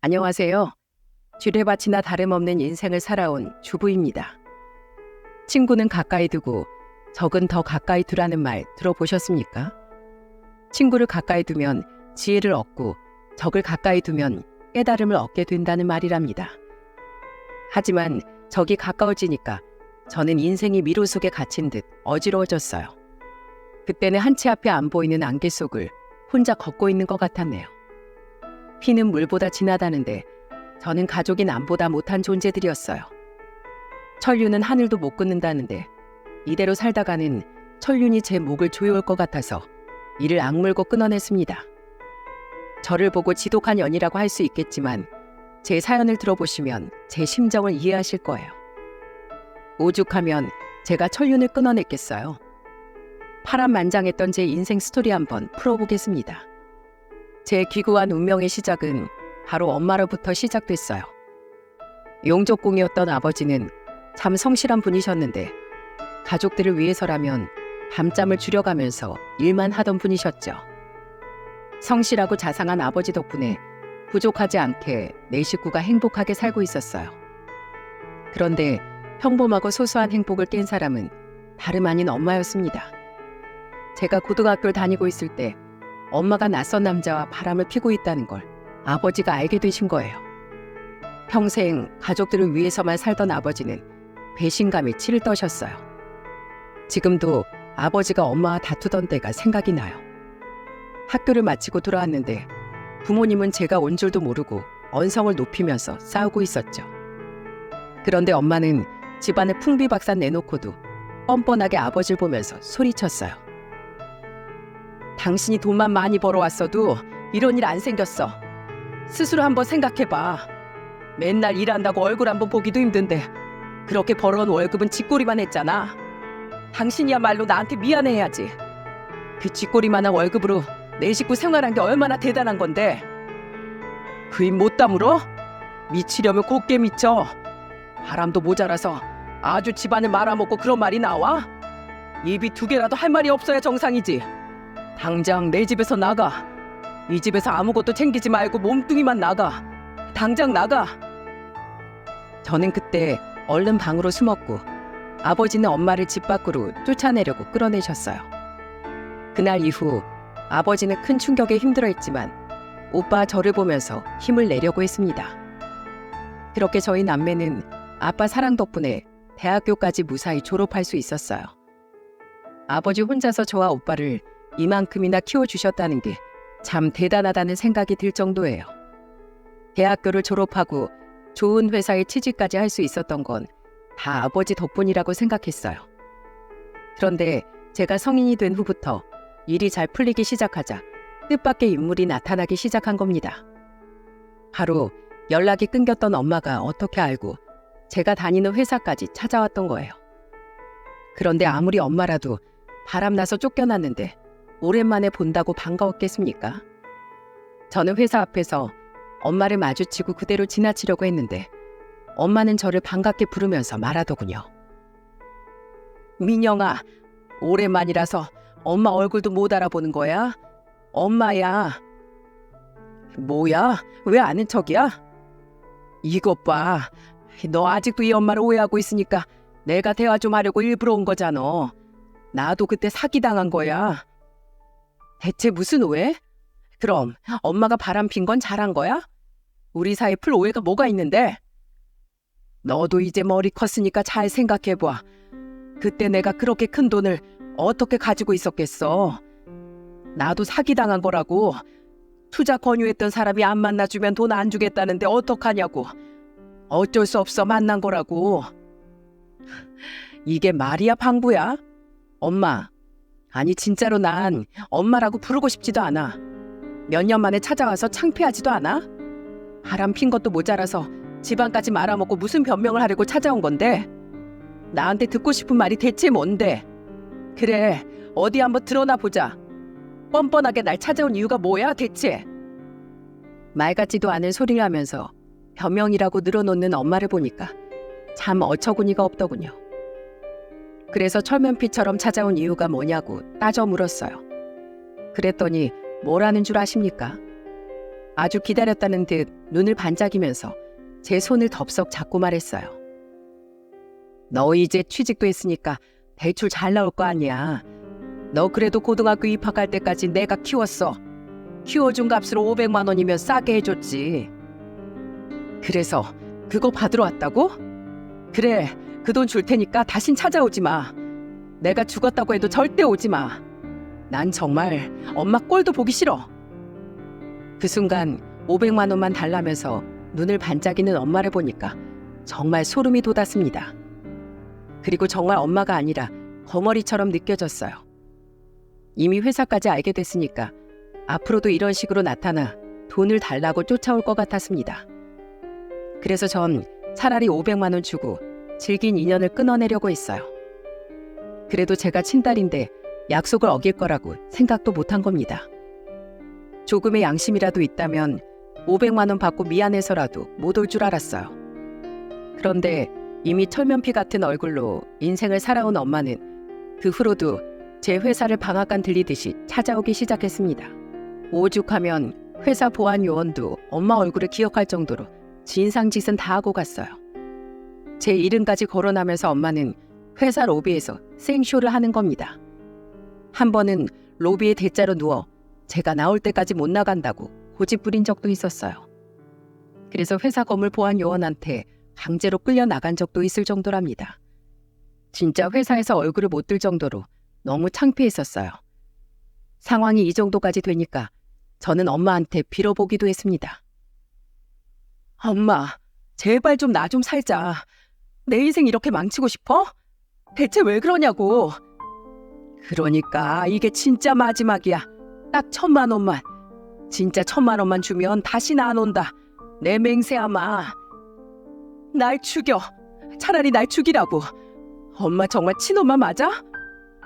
안녕하세요. 쥐레밭이나 다름없는 인생을 살아온 주부입니다. 친구는 가까이 두고 적은 더 가까이 두라는 말 들어보셨습니까? 친구를 가까이 두면 지혜를 얻고 적을 가까이 두면 깨달음을 얻게 된다는 말이랍니다. 하지만 적이 가까워지니까 저는 인생이 미로 속에 갇힌 듯 어지러워졌어요. 그때는 한치 앞에 안 보이는 안개 속을 혼자 걷고 있는 것 같았네요. 피는 물보다 진하다는데 저는 가족이 남보다 못한 존재들이었어요. 천륜은 하늘도 못 끊는다는데 이대로 살다가는 천륜이 제 목을 조여올 것 같아서 이를 악물고 끊어냈습니다. 저를 보고 지독한 연이라고 할 수 있겠지만 제 사연을 들어보시면 제 심정을 이해하실 거예요. 오죽하면 제가 천륜을 끊어냈겠어요. 파란만장했던 제 인생 스토리 한번 풀어보겠습니다. 제 기구한 운명의 시작은 바로 엄마로부터 시작됐어요. 용족공이었던 아버지는 참 성실한 분이셨는데 가족들을 위해서라면 밤잠을 줄여가면서 일만 하던 분이셨죠. 성실하고 자상한 아버지 덕분에 부족하지 않게 내 식구가 행복하게 살고 있었어요. 그런데 평범하고 소소한 행복을 깬 사람은 다름 아닌 엄마였습니다. 제가 고등학교를 다니고 있을 때 엄마가 낯선 남자와 바람을 피고 있다는 걸 아버지가 알게 되신 거예요. 평생 가족들을 위해서만 살던 아버지는 배신감에 치를 떠셨어요. 지금도 아버지가 엄마와 다투던 때가 생각이 나요. 학교를 마치고 돌아왔는데 부모님은 제가 온 줄도 모르고 언성을 높이면서 싸우고 있었죠. 그런데 엄마는 집안에 풍비박산 내놓고도 뻔뻔하게 아버지를 보면서 소리쳤어요. 당신이 돈만 많이 벌어왔어도 이런 일 안 생겼어. 스스로 한번 생각해봐. 맨날 일한다고 얼굴 한번 보기도 힘든데 그렇게 벌어온 월급은 쥐꼬리만 했잖아. 당신이야말로 나한테 미안해야지. 그 쥐꼬리만한 월급으로 내 식구 생활한 게 얼마나 대단한 건데. 그 입 못 다물어? 미치려면 곱게 미쳐. 바람도 모자라서 아주 집안을 말아먹고 그런 말이 나와? 입이 두 개라도 할 말이 없어야 정상이지. 당장 내 집에서 나가. 이 집에서 아무것도 챙기지 말고 몸뚱이만 나가. 당장 나가. 저는 그때 얼른 방으로 숨었고 아버지는 엄마를 집 밖으로 쫓아내려고 끌어내셨어요. 그날 이후 아버지는 큰 충격에 힘들어했지만 오빠 저를 보면서 힘을 내려고 했습니다. 그렇게 저희 남매는 아빠 사랑 덕분에 대학교까지 무사히 졸업할 수 있었어요. 아버지 혼자서 저와 오빠를 이만큼이나 키워주셨다는 게 참 대단하다는 생각이 들 정도예요. 대학교를 졸업하고 좋은 회사에 취직까지 할 수 있었던 건 다 아버지 덕분이라고 생각했어요. 그런데 제가 성인이 된 후부터 일이 잘 풀리기 시작하자 뜻밖의 인물이 나타나기 시작한 겁니다. 바로 연락이 끊겼던 엄마가 어떻게 알고 제가 다니는 회사까지 찾아왔던 거예요. 그런데 아무리 엄마라도 바람나서 쫓겨났는데 오랜만에 본다고 반가웠겠습니까? 저는 회사 앞에서 엄마를 마주치고 그대로 지나치려고 했는데 엄마는 저를 반갑게 부르면서 말하더군요. 민영아, 오랜만이라서 엄마 얼굴도 못 알아보는 거야? 엄마야. 뭐야? 왜 아는 척이야? 이것 봐. 너 아직도 이 엄마를 오해하고 있으니까 내가 대화 좀 하려고 일부러 온 거잖아. 나도 그때 사기당한 거야. 대체 무슨 오해? 그럼 엄마가 바람핀 건 잘한 거야? 우리 사이에 풀 오해가 뭐가 있는데? 너도 이제 머리 컸으니까 잘 생각해봐. 그때 내가 그렇게 큰 돈을 어떻게 가지고 있었겠어? 나도 사기당한 거라고. 투자 권유했던 사람이 안 만나주면 돈 안 주겠다는데 어떡하냐고. 어쩔 수 없어 만난 거라고. 이게 말이야 방구야? 엄마, 아니 진짜로 난 엄마라고 부르고 싶지도 않아. 몇 년 만에 찾아와서 창피하지도 않아? 바람 핀 것도 모자라서 집안까지 말아먹고 무슨 변명을 하려고 찾아온 건데? 나한테 듣고 싶은 말이 대체 뭔데? 그래, 어디 한번 드러나 보자. 뻔뻔하게 날 찾아온 이유가 뭐야 대체? 말 같지도 않은 소리를 하면서 변명이라고 늘어놓는 엄마를 보니까 참 어처구니가 없더군요. 그래서 철면피처럼 찾아온 이유가 뭐냐고 따져 물었어요. 그랬더니 뭐라는 줄 아십니까? 아주 기다렸다는 듯 눈을 반짝이면서 제 손을 덥석 잡고 말했어요. 너 이제 취직도 했으니까 대출 잘 나올 거 아니야. 너 그래도 고등학교 입학할 때까지 내가 키웠어. 키워준 값으로 500만 원이면 싸게 해줬지. 그래서 그거 받으러 왔다고? 그래, 그 돈 줄 테니까 다신 찾아오지 마. 내가 죽었다고 해도 절대 오지 마. 난 정말 엄마 꼴도 보기 싫어. 그 순간 500만 원만 달라면서 눈을 반짝이는 엄마를 보니까 정말 소름이 돋았습니다. 그리고 정말 엄마가 아니라 거머리처럼 느껴졌어요. 이미 회사까지 알게 됐으니까 앞으로도 이런 식으로 나타나 돈을 달라고 쫓아올 것 같았습니다. 그래서 전 차라리 500만 원 주고 질긴 인연을 끊어내려고 했어요. 그래도 제가 친딸인데 약속을 어길 거라고 생각도 못한 겁니다. 조금의 양심이라도 있다면 500만 원 받고 미안해서라도 못 올 줄 알았어요. 그런데 이미 철면피 같은 얼굴로 인생을 살아온 엄마는 그 후로도 제 회사를 방앗간 들리듯이 찾아오기 시작했습니다. 오죽하면 회사 보안 요원도 엄마 얼굴을 기억할 정도로 진상짓은 다 하고 갔어요. 제 이름까지 거론하면서 엄마는 회사 로비에서 생쇼를 하는 겁니다. 한 번은 로비에 대자로 누워 제가 나올 때까지 못 나간다고 고집 부린 적도 있었어요. 그래서 회사 건물 보안 요원한테 강제로 끌려 나간 적도 있을 정도랍니다. 진짜 회사에서 얼굴을 못 들 정도로 너무 창피했었어요. 상황이 이 정도까지 되니까 저는 엄마한테 빌어보기도 했습니다. 엄마, 제발 좀 나 좀 살자. 내 인생 이렇게 망치고 싶어? 대체 왜 그러냐고. 그러니까 이게 진짜 마지막이야. 딱 1,000만 원만. 진짜 1,000만 원만 주면 다시는 안 온다. 내 맹세아마. 날 죽여. 차라리 날 죽이라고. 엄마 정말 친엄마 맞아?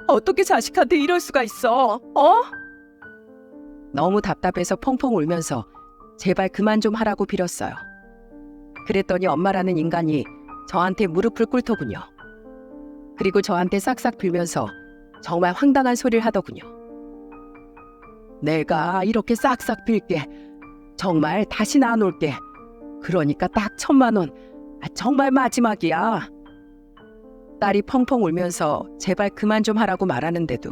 어떻게 자식한테 이럴 수가 있어? 너무 답답해서 펑펑 울면서 제발 그만 좀 하라고 빌었어요. 그랬더니 엄마라는 인간이 저한테 무릎을 꿇더군요. 그리고 저한테 싹싹 빌면서 정말 황당한 소리를 하더군요. 내가 이렇게 싹싹 빌게. 정말 다시는 안 올게. 그러니까 딱 1,000만 원. 정말 마지막이야. 딸이 펑펑 울면서 제발 그만 좀 하라고 말하는데도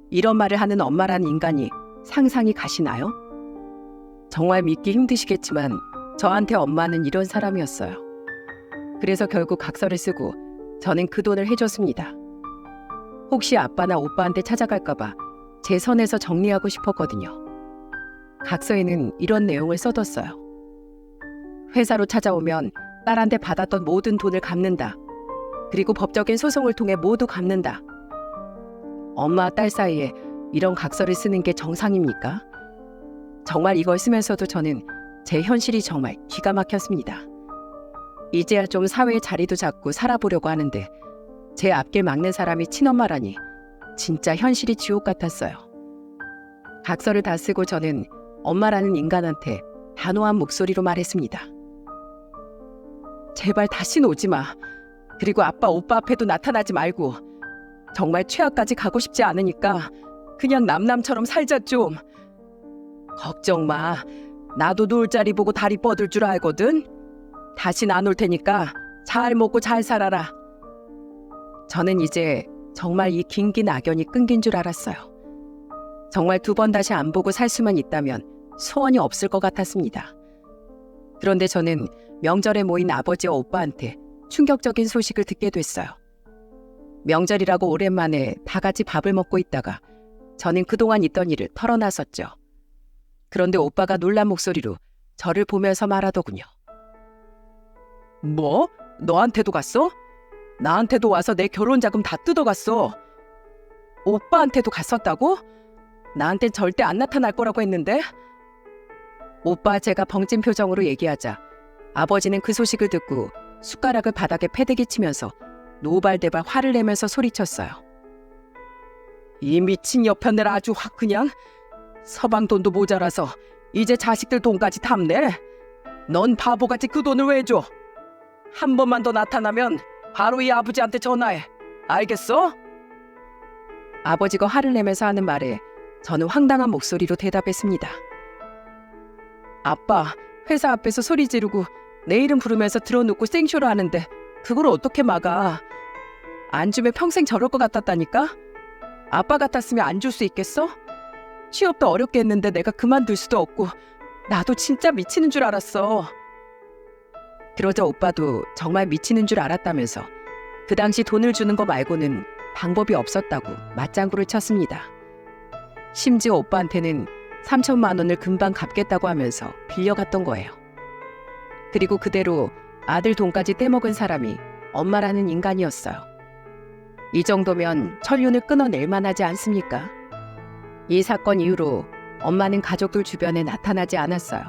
이런 말을 하는 엄마라는 인간이 상상이 가시나요? 정말 믿기 힘드시겠지만 저한테 엄마는 이런 사람이었어요. 그래서 결국 각서를 쓰고 저는 그 돈을 해줬습니다. 혹시 아빠나 오빠한테 찾아갈까봐 제 선에서 정리하고 싶었거든요. 각서에는 이런 내용을 써뒀어요. 회사로 찾아오면 딸한테 받았던 모든 돈을 갚는다. 그리고 법적인 소송을 통해 모두 갚는다. 엄마와 딸 사이에 이런 각서를 쓰는 게 정상입니까? 정말 이걸 쓰면서도 저는 제 현실이 정말 기가 막혔습니다. 이제야 좀 사회의 자리도 잡고 살아보려고 하는데 제 앞길 막는 사람이 친엄마라니 진짜 현실이 지옥 같았어요. 각서를 다 쓰고 저는 엄마라는 인간한테 단호한 목소리로 말했습니다. 제발 다신 오지 마. 그리고 아빠, 오빠 앞에도 나타나지 말고. 정말 최악까지 가고 싶지 않으니까 그냥 남남처럼 살자 좀. 걱정 마. 나도 누울 자리 보고 다리 뻗을 줄 알거든. 다신 안 올 테니까 잘 먹고 잘 살아라. 저는 이제 정말 이 긴긴 악연이 끊긴 줄 알았어요. 정말 2번 다시 안 보고 살 수만 있다면 소원이 없을 것 같았습니다. 그런데 저는 명절에 모인 아버지와 오빠한테 충격적인 소식을 듣게 됐어요. 명절이라고 오랜만에 다 같이 밥을 먹고 있다가 저는 그동안 있던 일을 털어놨었죠. 그런데 오빠가 놀란 목소리로 저를 보면서 말하더군요. 뭐? 너한테도 갔어? 나한테도 와서 내 결혼자금 다 뜯어갔어. 오빠한테도 갔었다고? 나한텐 절대 안 나타날 거라고 했는데? 오빠 제가 벙찐 표정으로 얘기하자 아버지는 그 소식을 듣고 숟가락을 바닥에 패대기 치면서 노발대발 화를 내면서 소리쳤어요. 이 미친 여편네를 아주 확 그냥 서방 돈도 모자라서 이제 자식들 돈까지 탐내. 넌 바보같이 그 돈을 왜 줘? 한 번만 더 나타나면 바로 이 아버지한테 전화해. 알겠어? 아버지가 화를 내면서 하는 말에 저는 황당한 목소리로 대답했습니다. 아빠, 회사 앞에서 소리 지르고 내 이름 부르면서 들어눕고 생쇼를 하는데 그걸 어떻게 막아? 안 주면 평생 저럴 것 같았다니까? 아빠 같았으면 안 줄 수 있겠어? 취업도 어렵게 했는데 내가 그만둘 수도 없고 나도 진짜 미치는 줄 알았어. 그러자 오빠도 정말 미치는 줄 알았다면서 그 당시 돈을 주는 거 말고는 방법이 없었다고 맞장구를 쳤습니다. 심지어 오빠한테는 3천만 원을 금방 갚겠다고 하면서 빌려갔던 거예요. 그리고 그대로 아들 돈까지 떼먹은 사람이 엄마라는 인간이었어요. 이 정도면 천륜을 끊어낼 만하지 않습니까? 이 사건 이후로 엄마는 가족들 주변에 나타나지 않았어요.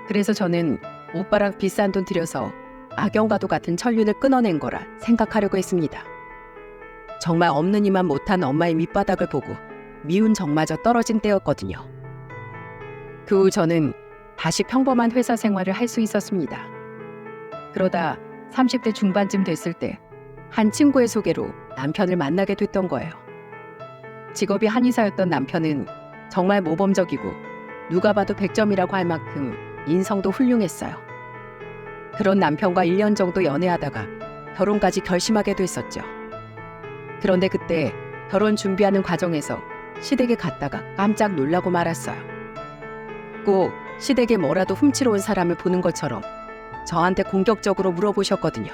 그래서 저는 오빠랑 비싼 돈 들여서 악연과도 같은 천륜을 끊어낸 거라 생각하려고 했습니다. 정말 없는 이만 못한 엄마의 밑바닥을 보고 미운 정마저 떨어진 때였거든요. 그 후 저는 다시 평범한 회사 생활을 할 수 있었습니다. 그러다 30대 중반쯤 됐을 때 한 친구의 소개로 남편을 만나게 됐던 거예요. 직업이 한의사였던 남편은 정말 모범적이고 누가 봐도 100점이라고 할 만큼 인성도 훌륭했어요. 그런 남편과 1년 정도 연애하다가 결혼까지 결심하게 됐었죠. 그런데 그때 결혼 준비하는 과정에서 시댁에 갔다가 깜짝 놀라고 말았어요. 꼭 시댁에 뭐라도 훔치러 온 사람을 보는 것처럼 저한테 공격적으로 물어보셨거든요.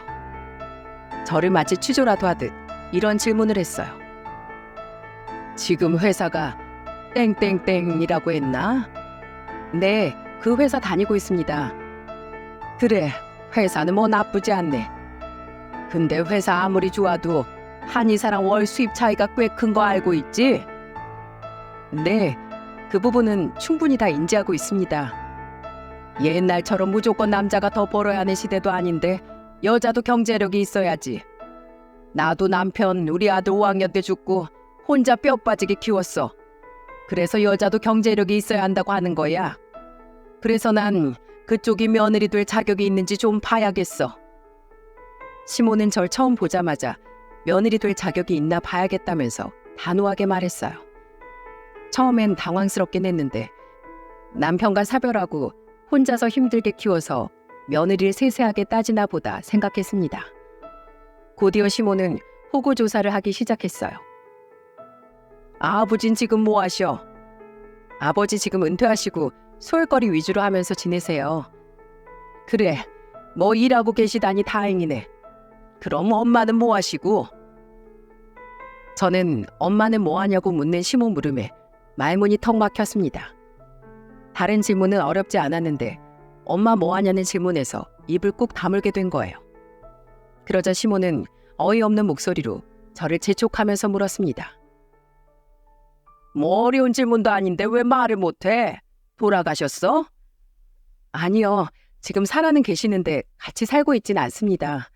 저를 마치 취조라도 하듯 이런 질문을 했어요. 지금 회사가 땡땡땡이라고 했나? 네, 그 회사 다니고 있습니다. 그래, 회사는 뭐 나쁘지 않네. 근데 회사 아무리 좋아도 한의사랑 월 수입 차이가 꽤 큰 거 알고 있지? 네, 그 부분은 충분히 다 인지하고 있습니다. 옛날처럼 무조건 남자가 더 벌어야 하는 시대도 아닌데 여자도 경제력이 있어야지. 나도 남편 우리 아들 5학년 때 죽고 혼자 뼈 빠지게 키웠어. 그래서 여자도 경제력이 있어야 한다고 하는 거야. 그래서 난 그쪽이 며느리 될 자격이 있는지 좀 봐야겠어. 시모는 절 처음 보자마자 며느리 될 자격이 있나 봐야겠다면서 단호하게 말했어요. 처음엔 당황스럽긴 했는데 남편과 사별하고 혼자서 힘들게 키워서 며느리를 세세하게 따지나 보다 생각했습니다. 곧이어 시모는 호구조사를 하기 시작했어요. 아버진 지금 뭐 하셔? 아버지 지금 은퇴하시고 소일거리 위주로 하면서 지내세요. 그래, 뭐 일하고 계시다니 다행이네. 그럼 엄마는 뭐 하시고? 저는 엄마는 뭐 하냐고 묻는 시모 물음에 말문이 턱 막혔습니다. 다른 질문은 어렵지 않았는데 엄마 뭐 하냐는 질문에서 입을 꾹 다물게 된 거예요. 그러자 시모는 어이없는 목소리로 저를 재촉하면서 물었습니다. 뭐 어려운 질문도 아닌데 왜 말을 못해? 돌아가셨어? 아니요, 지금 살아는 계시는데 같이 살고 있진 않습니다.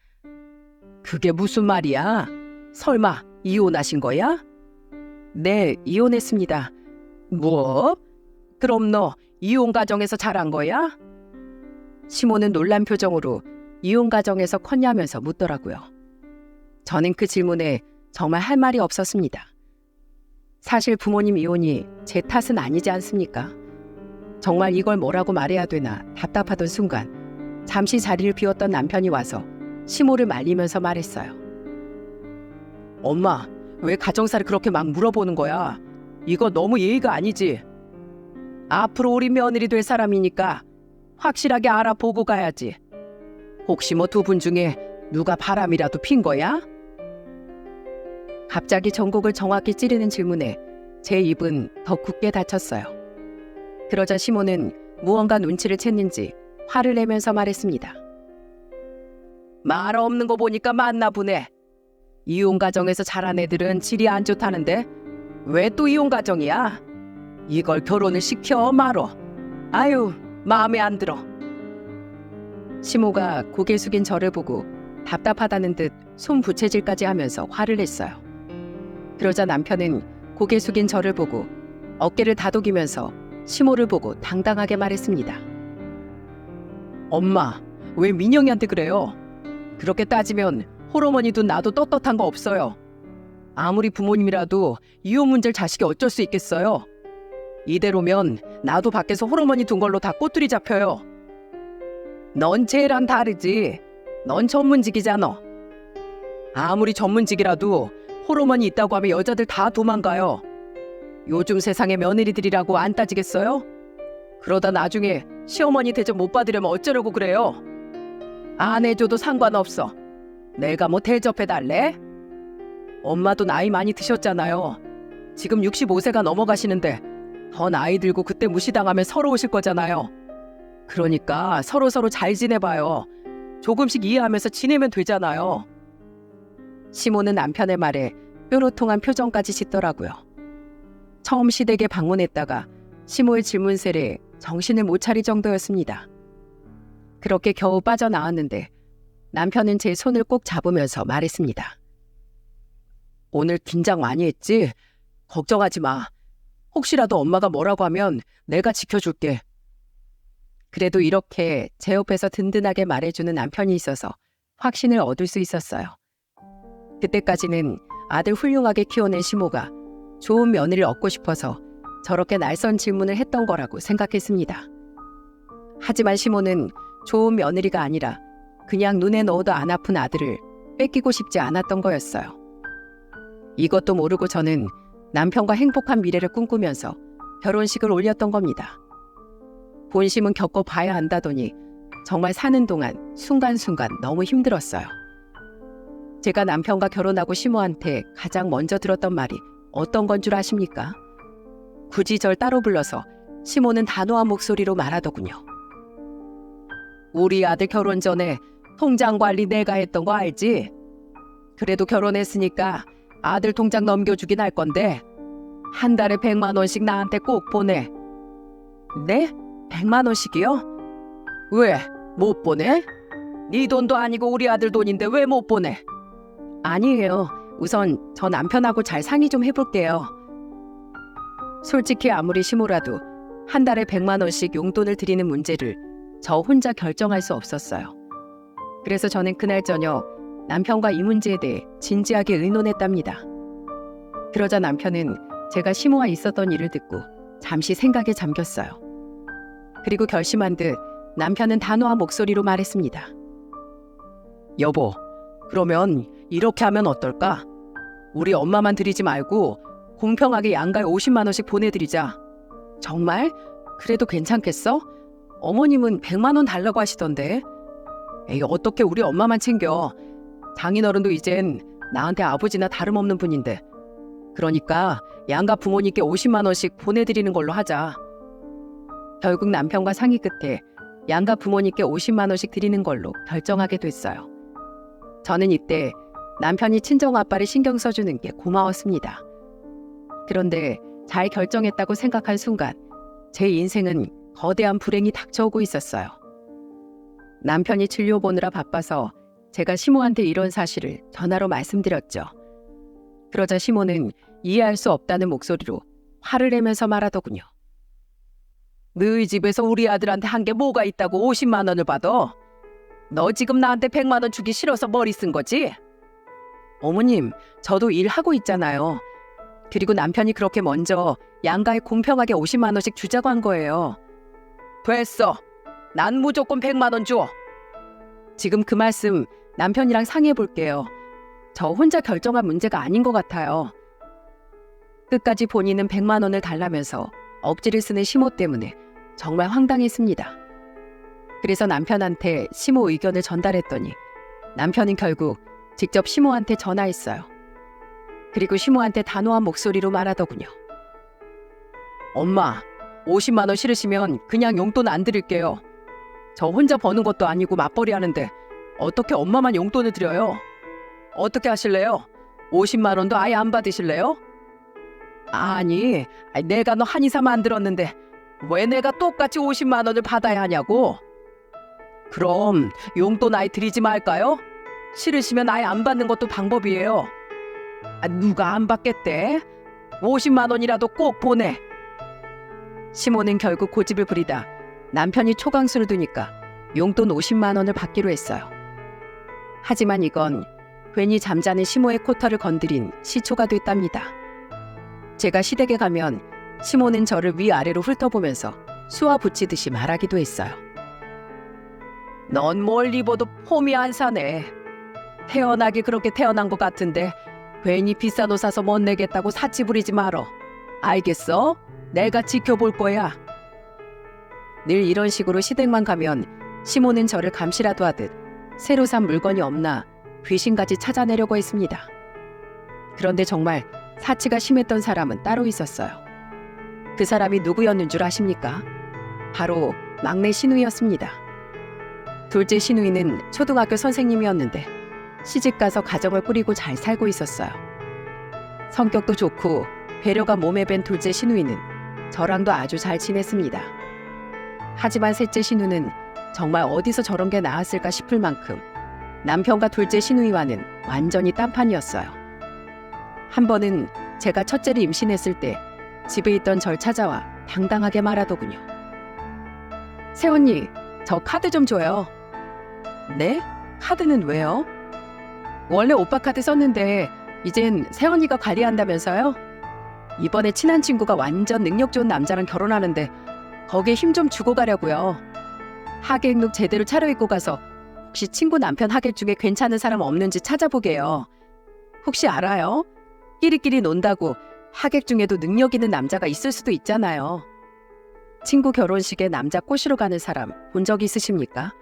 그게 무슨 말이야? 설마 이혼하신 거야? 네, 이혼했습니다. 뭐? 그럼 너 이혼 가정에서 자란 거야? 시모는 놀란 표정으로 이혼 가정에서 컸냐면서 묻더라고요. 저는 그 질문에 정말 할 말이 없었습니다. 사실 부모님 이혼이 제 탓은 아니지 않습니까? 정말 이걸 뭐라고 말해야 되나 답답하던 순간 잠시 자리를 비웠던 남편이 와서 시모를 말리면서 말했어요. 엄마, 왜 가정사를 그렇게 막 물어보는 거야? 이거 너무 예의가 아니지. 앞으로 우리 며느리 될 사람이니까 확실하게 알아보고 가야지. 혹시 뭐 두 분 중에 누가 바람이라도 핀 거야? 갑자기 전곡을 정확히 찌르는 질문에 제 입은 더 굳게 닫혔어요. 그러자 시모는 무언가 눈치를 챘는지 화를 내면서 말했습니다. 말 없는 거 보니까 맞나 보네. 이혼 가정에서 자란 애들은 질이 안 좋다는데 왜 또 이혼 가정이야? 이걸 결혼을 시켜 말어. 아유, 마음에 안 들어. 시모가 고개 숙인 저를 보고 답답하다는 듯 손부채질까지 하면서 화를 냈어요. 그러자 남편은 고개 숙인 저를 보고 어깨를 다독이면서 시모를 보고 당당하게 말했습니다. 엄마, 왜 민영이한테 그래요? 그렇게 따지면 홀어머니도 나도 떳떳한 거 없어요. 아무리 부모님이라도 이혼 문제를 자식이 어쩔 수 있겠어요. 이대로면 나도 밖에서 홀어머니 둔 걸로 다 꼬투리 잡혀요. 넌 쟤랑 다르지. 넌 전문직이잖아. 아무리 전문직이라도 홀어머니 있다고 하면 여자들 다 도망가요. 요즘 세상에 며느리들이라고 안 따지겠어요? 그러다 나중에 시어머니 대접 못 받으려면 어쩌려고 그래요? 안 해줘도 상관없어. 내가 뭐 대접해달래? 엄마도 나이 많이 드셨잖아요. 지금 65세가 넘어가시는데 더 나이 들고 그때 무시당하면 서러우실 거잖아요. 그러니까 서로서로 잘 지내봐요. 조금씩 이해하면서 지내면 되잖아요. 시모는 남편의 말에 뾰로통한 표정까지 짓더라고요. 처음 시댁에 방문했다가 시모의 질문세례에 정신을 못 차릴 정도였습니다. 그렇게 겨우 빠져나왔는데 남편은 제 손을 꼭 잡으면서 말했습니다. 오늘 긴장 많이 했지? 걱정하지 마. 혹시라도 엄마가 뭐라고 하면 내가 지켜줄게. 그래도 이렇게 제 옆에서 든든하게 말해주는 남편이 있어서 확신을 얻을 수 있었어요. 그때까지는 아들 훌륭하게 키워낸 시모가 좋은 며느리를 얻고 싶어서 저렇게 날선 질문을 했던 거라고 생각했습니다. 하지만 시모는 좋은 며느리가 아니라 그냥 눈에 넣어도 안 아픈 아들을 뺏기고 싶지 않았던 거였어요. 이것도 모르고 저는 남편과 행복한 미래를 꿈꾸면서 결혼식을 올렸던 겁니다. 본심은 겪어봐야 한다더니 정말 사는 동안 순간순간 너무 힘들었어요. 제가 남편과 결혼하고 시모한테 가장 먼저 들었던 말이 어떤 건 줄 아십니까? 굳이 절 따로 불러서 시모는 단호한 목소리로 말하더군요. 우리 아들 결혼 전에 통장 관리 내가 했던 거 알지? 그래도 결혼했으니까 아들 통장 넘겨주긴 할 건데 한 달에 100만 원씩 나한테 꼭 보내. 네? 100만 원씩이요? 왜? 못 보내? 네 돈도 아니고 우리 아들 돈인데 왜 못 보내? 아니에요. 우선 저 남편하고 잘 상의 좀 해볼게요. 솔직히 아무리 시모라도 한 달에 100만 원씩 용돈을 드리는 문제를 저 혼자 결정할 수 없었어요. 그래서 저는 그날 저녁 남편과 이 문제에 대해 진지하게 의논했답니다. 그러자 남편은 제가 시모와 있었던 일을 듣고 잠시 생각에 잠겼어요. 그리고 결심한 듯 남편은 단호한 목소리로 말했습니다. 여보, 그러면 이렇게 하면 어떨까? 우리 엄마만 드리지 말고 공평하게 양가에 50만 원씩 보내드리자. 정말? 그래도 괜찮겠어? 어머님은 100만 원 달라고 하시던데. 에이, 어떻게 우리 엄마만 챙겨. 장인어른도 이젠 나한테 아버지나 다름없는 분인데. 그러니까 양가 부모님께 50만 원씩 보내드리는 걸로 하자. 결국 남편과 상의 끝에 양가 부모님께 50만 원씩 드리는 걸로 결정하게 됐어요. 저는 이때 남편이 친정아빠를 신경 써주는 게 고마웠습니다. 그런데 잘 결정했다고 생각한 순간 제 인생은 거대한 불행이 닥쳐오고 있었어요. 남편이 진료 보느라 바빠서 제가 시모한테 이런 사실을 전화로 말씀드렸죠. 그러자 시모는 이해할 수 없다는 목소리로 화를 내면서 말하더군요. 너희 집에서 우리 아들한테 한 게 뭐가 있다고 50만 원을 받아? 너 지금 나한테 100만 원 주기 싫어서 머리 쓴 거지? 어머님, 저도 일하고 있잖아요. 그리고 남편이 그렇게 먼저 양가에 공평하게 50만 원씩 주자고 한 거예요. 됐어. 난 무조건 100만 원 줘. 지금 그 말씀 남편이랑 상의해 볼게요. 저 혼자 결정한 문제가 아닌 것 같아요. 끝까지 본인은 100만 원을 달라면서 억지를 쓰는 시모 때문에 정말 황당했습니다. 그래서 남편한테 시모 의견을 전달했더니 남편은 결국 직접 시모한테 전화했어요. 그리고 시모한테 단호한 목소리로 말하더군요. 엄마, 50만 원 싫으시면 그냥 용돈 안 드릴게요. 저 혼자 버는 것도 아니고 맞벌이 하는데 어떻게 엄마만 용돈을 드려요? 어떻게 하실래요? 50만 원도 아예 안 받으실래요? 아니, 내가 너 한의사 만들었는데 왜 내가 똑같이 50만 원을 받아야 하냐고? 그럼 용돈 아예 드리지 말까요? 싫으시면 아예 안 받는 것도 방법이에요. 누가 안 받겠대? 50만 원이라도 꼭 보내. 시모는 결국 고집을 부리다 남편이 초강수를 두니까 용돈 50만 원을 받기로 했어요. 하지만 이건 괜히 잠자는 시모의 코털을 건드린 시초가 됐답니다. 제가 시댁에 가면 시모는 저를 위아래로 훑어보면서 수화 붙이듯이 말하기도 했어요. 넌 뭘 입어도 폼이 안 사네. 태어나기 그렇게 태어난 것 같은데 괜히 비싼 옷 사서 못 내겠다고 사치 부리지 말어. 알겠어? 내가 지켜볼 거야. 늘 이런 식으로 시댁만 가면 시모는 저를 감시라도 하듯 새로 산 물건이 없나 귀신같이 찾아내려고 했습니다. 그런데 정말 사치가 심했던 사람은 따로 있었어요. 그 사람이 누구였는 줄 아십니까? 바로 막내 시누이였습니다. 둘째 시누이는 초등학교 선생님이었는데 시집가서 가정을 꾸리고 잘 살고 있었어요. 성격도 좋고 배려가 몸에 밴 둘째 시누이는 저랑도 아주 잘 지냈습니다. 하지만 셋째 시누는 정말 어디서 저런 게 나왔을까 싶을 만큼 남편과 둘째 시누이와는 완전히 딴판이었어요. 한 번은 제가 첫째를 임신했을 때 집에 있던 절 찾아와 당당하게 말하더군요. 새언니, 저 카드 좀 줘요. 네? 카드는 왜요? 원래 오빠 카드 썼는데 이젠 새언니가 관리한다면서요? 이번에 친한 친구가 완전 능력 좋은 남자랑 결혼하는데 거기에 힘 좀 주고 가려고요. 하객룩 제대로 차려입고 가서 혹시 친구 남편 하객 중에 괜찮은 사람 없는지 찾아보게요. 혹시 알아요? 끼리끼리 논다고 하객 중에도 능력 있는 남자가 있을 수도 있잖아요. 친구 결혼식에 남자 꼬시러 가는 사람 본 적 있으십니까?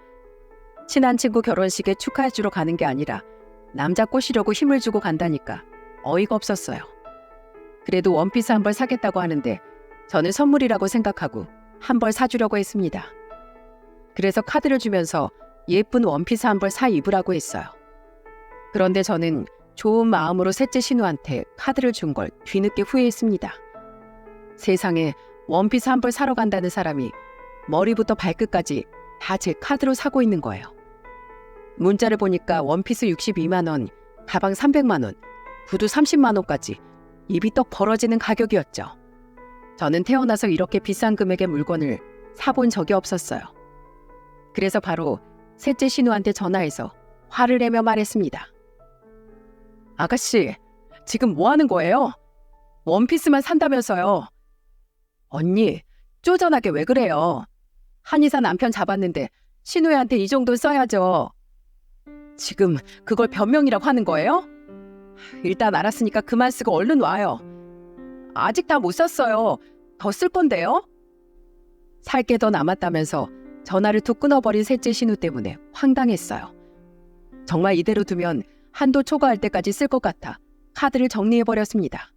친한 친구 결혼식에 축하해주러 가는 게 아니라 남자 꼬시려고 힘을 주고 간다니까 어이가 없었어요. 그래도 원피스 한 벌 사겠다고 하는데 저는 선물이라고 생각하고 한 벌 사주려고 했습니다. 그래서 카드를 주면서 예쁜 원피스 한 벌 사 입으라고 했어요. 그런데 저는 좋은 마음으로 셋째 신우한테 카드를 준 걸 뒤늦게 후회했습니다. 세상에 원피스 한 벌 사러 간다는 사람이 머리부터 발끝까지 다 제 카드로 사고 있는 거예요. 문자를 보니까 원피스 62만 원, 가방 300만 원, 구두 30만 원까지 입이 떡 벌어지는 가격이었죠. 저는 태어나서 이렇게 비싼 금액의 물건을 사본 적이 없었어요. 그래서 바로 셋째 신우한테 전화해서 화를 내며 말했습니다. 아가씨, 지금 뭐 하는 거예요? 원피스만 산다면서요. 언니, 쪼잔하게 왜 그래요? 한의사 남편 잡았는데 신우애한테 이 정도는 써야죠. 지금 그걸 변명이라고 하는 거예요? 일단 알았으니까 그만 쓰고 얼른 와요. 아직 다 못 샀어요. 더 쓸 건데요? 살 게 더 남았다면서 전화를 툭 끊어버린 셋째 신우 때문에 황당했어요. 정말 이대로 두면 한도 초과할 때까지 쓸 것 같아 카드를 정리해버렸습니다.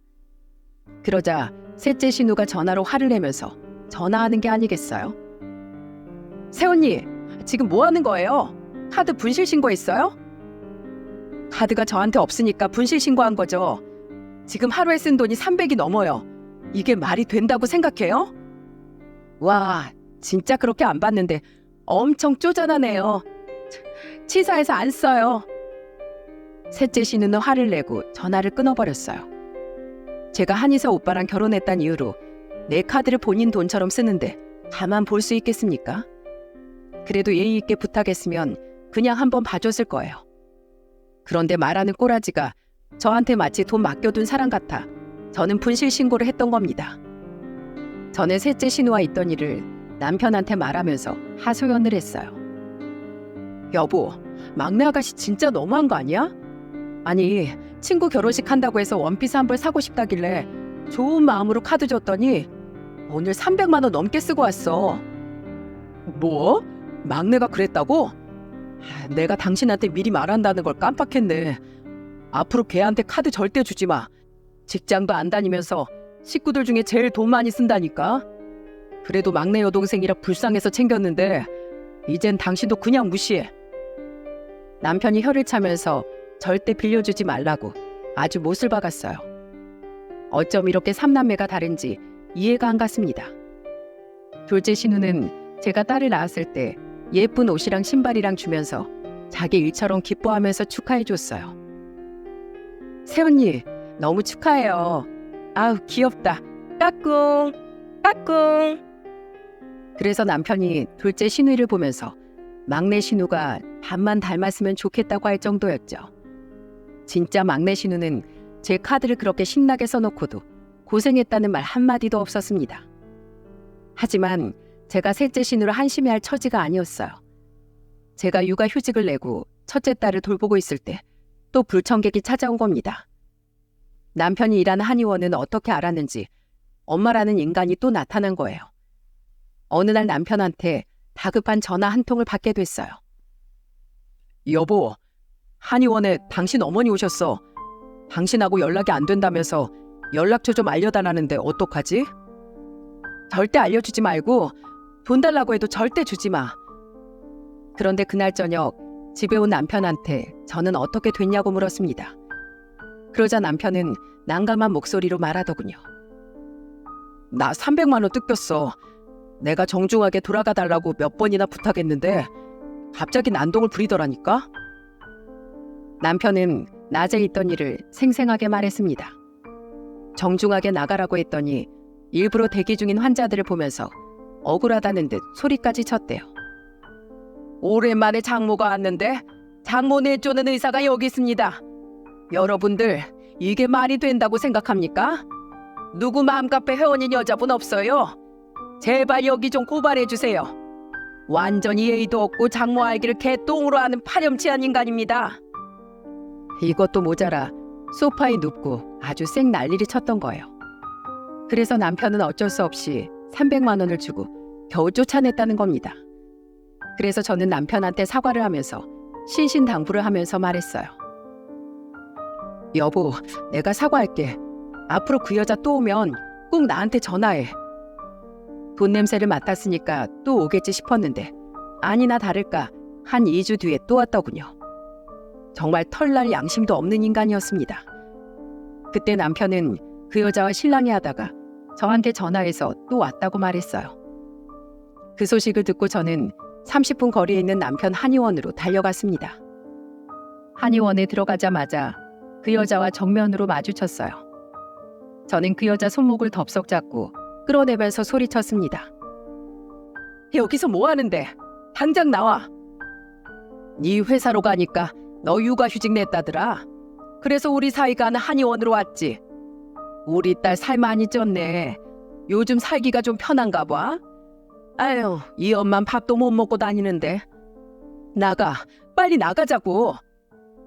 그러자 셋째 신우가 전화로 화를 내면서 전화하는 게 아니겠어요? 새언니, 지금 뭐 하는 거예요? 카드 분실 신고했어요? 카드가 저한테 없으니까 분실 신고한 거죠. 지금 하루에 쓴 돈이 300이 넘어요. 이게 말이 된다고 생각해요? 와, 진짜 그렇게 안 받는데 엄청 쪼잔하네요. 치사해서 안 써요. 셋째 신우는 화를 내고 전화를 끊어버렸어요. 제가 한의사 오빠랑 결혼했단 이유로 내 카드를 본인 돈처럼 쓰는데 가만 볼 수 있겠습니까? 그래도 예의 있게 부탁했으면 그냥 한번 봐줬을 거예요. 그런데 말하는 꼬라지가 저한테 마치 돈 맡겨둔 사람 같아 저는 분실 신고를 했던 겁니다. 저는 셋째 신우와 있던 일을 남편한테 말하면서 하소연을 했어요. 여보, 막내 아가씨 진짜 너무한 거 아니야? 아니, 친구 결혼식 한다고 해서 원피스 한 벌 사고 싶다길래 좋은 마음으로 카드 줬더니 오늘 300만 원 넘게 쓰고 왔어. 뭐? 막내가 그랬다고? 내가 당신한테 미리 말한다는 걸 깜빡했네. 앞으로 걔한테 카드 절대 주지 마. 직장도 안 다니면서 식구들 중에 제일 돈 많이 쓴다니까. 그래도 막내 여동생이라 불쌍해서 챙겼는데 이젠 당신도 그냥 무시해. 남편이 혀를 차면서 절대 빌려주지 말라고 아주 못을 박았어요. 어쩜 이렇게 삼남매가 다른지 이해가 안 갔습니다. 둘째 신우는 제가 딸을 낳았을 때 예쁜 옷이랑 신발이랑 주면서 자기 일처럼 기뻐하면서 축하해줬어요. 새언니, 너무 축하해요. 아우, 귀엽다. 까꿍, 까꿍. 그래서 남편이 둘째 신우를 보면서 막내 신우가 반만 닮았으면 좋겠다고 할 정도였죠. 진짜 막내 신우는 제 카드를 그렇게 신나게 써놓고도 고생했다는 말 한마디도 없었습니다. 하지만 제가 셋째 신우를 한심해할 처지가 아니었어요. 제가 육아휴직을 내고 첫째 딸을 돌보고 있을 때 또 불청객이 찾아온 겁니다. 남편이 일하는 한의원은 어떻게 알았는지 엄마라는 인간이 또 나타난 거예요. 어느 날 남편한테 다급한 전화 한 통을 받게 됐어요. 여보, 한의원에 당신 어머니 오셨어. 당신하고 연락이 안 된다면서 연락처 좀 알려달라는데 어떡하지? 절대 알려주지 말고 돈 달라고 해도 절대 주지 마. 그런데 그날 저녁 집에 온 남편한테 저는 어떻게 됐냐고 물었습니다. 그러자 남편은 난감한 목소리로 말하더군요. 나 300만 원 뜯겼어. 내가 정중하게 돌아가 달라고 몇 번이나 부탁했는데 갑자기 난동을 부리더라니까. 남편은 낮에 있던 일을 생생하게 말했습니다. 정중하게 나가라고 했더니 일부러 대기 중인 환자들을 보면서 억울하다는 듯 소리까지 쳤대요. 오랜만에 장모가 왔는데 장모 내쫓는 의사가 여기 있습니다. 여러분들 이게 말이 된다고 생각합니까? 누구 마음카페 회원인 여자분 없어요? 제발 여기 좀 고발해 주세요. 완전히 예의도 없고 장모 알기를 개똥으로 하는 파렴치한 인간입니다. 이것도 모자라 소파에 눕고 아주 쌩 난리를 쳤던 거예요. 그래서 남편은 어쩔 수 없이 300만 원을 주고 겨우 쫓아냈다는 겁니다. 그래서 저는 남편한테 사과를 하면서 신신당부를 하면서 말했어요. 여보, 내가 사과할게. 앞으로 그 여자 또 오면 꼭 나한테 전화해. 돈 냄새를 맡았으니까 또 오겠지 싶었는데 아니나 다를까 한 2주 뒤에 또 왔더군요. 정말 털날 양심도 없는 인간이었습니다. 그때 남편은 그 여자와 실랑이 하다가 저한테 전화해서 또 왔다고 말했어요. 그 소식을 듣고 저는 30분 거리에 있는 남편 한의원으로 달려갔습니다. 한의원에 들어가자마자 그 여자와 정면으로 마주쳤어요. 저는 그 여자 손목을 덥석 잡고 끌어내면서 소리쳤습니다. 여기서 뭐 하는데? 당장 나와. 네 회사로 가니까 너 육아휴직 냈다더라. 그래서 우리 사이가 하는 한의원으로 왔지. 우리 딸 살 많이 쪘네. 요즘 살기가 좀 편한가 봐. 아유, 이 엄만 밥도 못 먹고 다니는데. 나가, 빨리 나가자고.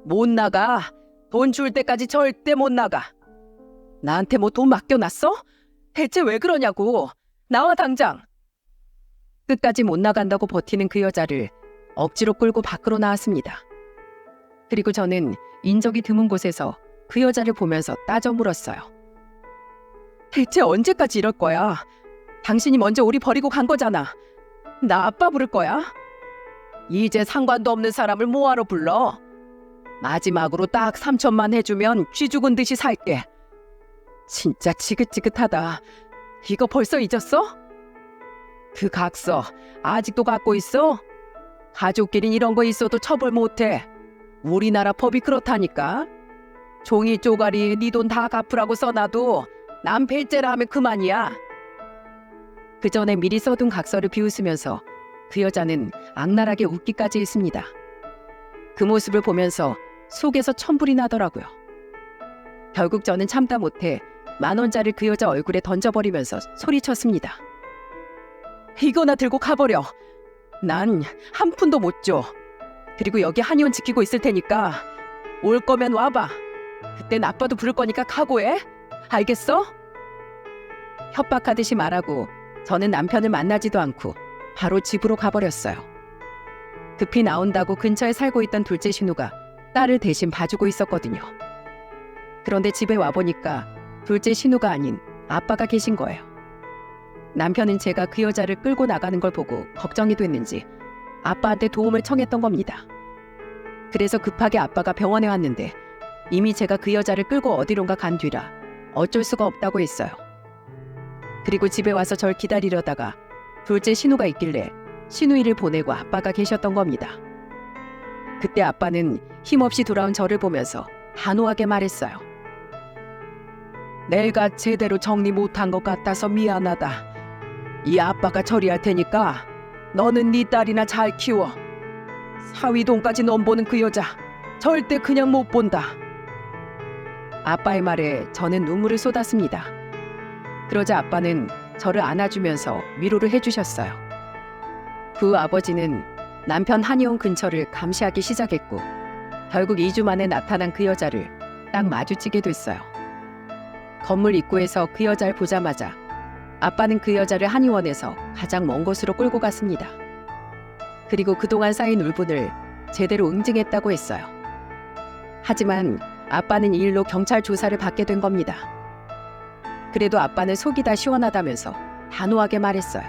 못 나가. 돈 줄 때까지 절대 못 나가. 나한테 뭐 돈 맡겨놨어? 대체 왜 그러냐고. 나와 당장. 끝까지 못 나간다고 버티는 그 여자를 억지로 끌고 밖으로 나왔습니다. 그리고 저는 인적이 드문 곳에서 그 여자를 보면서 따져 물었어요. 대체 언제까지 이럴 거야? 당신이 먼저 우리 버리고 간 거잖아. 나 아빠 부를 거야? 이제 상관도 없는 사람을 뭐하러 불러? 마지막으로 딱 3천만 해주면 쥐 죽은 듯이 살게. 진짜 지긋지긋하다. 이거 벌써 잊었어? 그 각서 아직도 갖고 있어? 가족끼린 이런 거 있어도 처벌 못해. 우리나라 법이 그렇다니까. 종이 쪼가리 네 돈 다 갚으라고 써놔도 남 배째라 하면 그만이야. 그 전에 미리 써둔 각서를 비웃으면서 그 여자는 악랄하게 웃기까지 했습니다. 그 모습을 보면서 속에서 천불이 나더라고요. 결국 저는 참다 못해 10,000원짜리를 그 여자 얼굴에 던져버리면서 소리쳤습니다. 이거나 들고 가버려. 난 한 푼도 못 줘. 그리고 여기 한의원 지키고 있을 테니까 올 거면 와봐. 그땐 아빠도 부를 거니까 각오해. 알겠어? 협박하듯이 말하고 저는 남편을 만나지도 않고 바로 집으로 가버렸어요. 급히 나온다고 근처에 살고 있던 둘째 신우가 딸을 대신 봐주고 있었거든요. 그런데 집에 와보니까 둘째 신우가 아닌 아빠가 계신 거예요. 남편은 제가 그 여자를 끌고 나가는 걸 보고 걱정이 됐는지 아빠한테 도움을 청했던 겁니다. 그래서 급하게 아빠가 병원에 왔는데 이미 제가 그 여자를 끌고 어디론가 간 뒤라 어쩔 수가 없다고 했어요. 그리고 집에 와서 절 기다리려다가 둘째 신우가 있길래 신우이를 보내고 아빠가 계셨던 겁니다. 그때 아빠는 힘없이 돌아온 저를 보면서 단호하게 말했어요. 내가 제대로 정리 못한 것 같아서 미안하다. 이 아빠가 처리할 테니까 너는 네 딸이나 잘 키워. 사위돈까지 넘보는 그 여자 절대 그냥 못 본다. 아빠의 말에 저는 눈물을 쏟았습니다. 그러자 아빠는 저를 안아주면서 위로를 해주셨어요. 그 아버지는 남편 한의원 근처를 감시하기 시작했고 결국 2주 만에 나타난 그 여자를 딱 마주치게 됐어요. 건물 입구에서 그 여자를 보자마자 아빠는 그 여자를 한의원에서 가장 먼 곳으로 끌고 갔습니다. 그리고 그동안 쌓인 울분을 제대로 응징했다고 했어요. 하지만 아빠는 이 일로 경찰 조사를 받게 된 겁니다. 그래도 아빠는 속이 다 시원하다면서 단호하게 말했어요.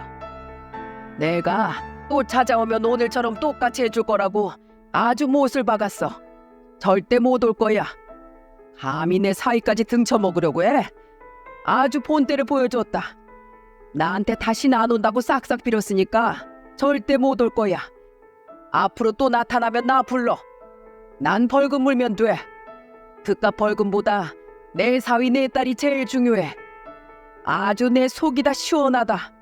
내가 또 찾아오면 오늘처럼 똑같이 해줄 거라고 아주 못을 박았어. 절대 못 올 거야. 감히 내 사위까지 등쳐먹으려고 해. 아주 본때를 보여줬다. 나한테 다시는 안 온다고 싹싹 빌었으니까 절대 못 올 거야. 앞으로 또 나타나면 나 불러. 난 벌금 물면 돼. 그깟 벌금보다 내 사위 내 딸이 제일 중요해. 아주 내 속이 다 시원하다.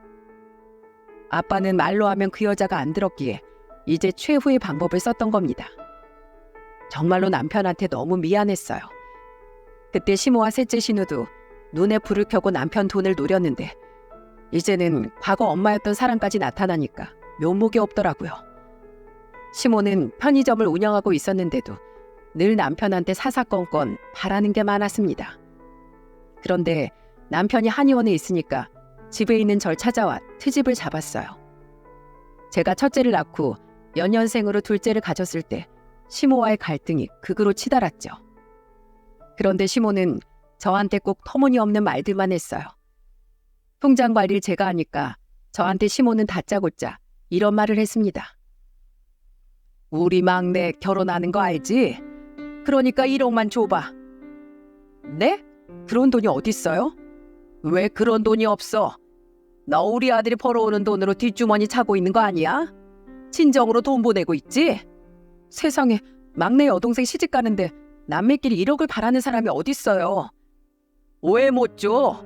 아빠는 말로 하면 그 여자가 안 들었기에 이제 최후의 방법을 썼던 겁니다. 정말로 남편한테 너무 미안했어요. 그때 시모와 셋째 신우도 눈에 불을 켜고 남편 돈을 노렸는데 이제는 과거 엄마였던 사람까지 나타나니까 묘목이 없더라고요. 시모는 편의점을 운영하고 있었는데도 늘 남편한테 사사건건 바라는 게 많았습니다. 그런데 남편이 한의원에 있으니까 집에 있는 절 찾아와 트집을 잡았어요. 제가 첫째를 낳고 연년생으로 둘째를 가졌을 때 시모와의 갈등이 극으로 치달았죠. 그런데 시모는 저한테 꼭 터무니없는 말들만 했어요. 통장 관리를 제가 하니까 저한테 시모는 다짜고짜 이런 말을 했습니다. 우리 막내 결혼하는 거 알지? 그러니까 1억만 줘봐. 네? 그런 돈이 어딨어요? 왜 그런 돈이 없어? 너 우리 아들이 벌어오는 돈으로 뒷주머니 차고 있는 거 아니야? 친정으로 돈 보내고 있지? 세상에, 막내 여동생 시집 가는데 남매끼리 1억을 바라는 사람이 어딨어요? 왜 못 줘?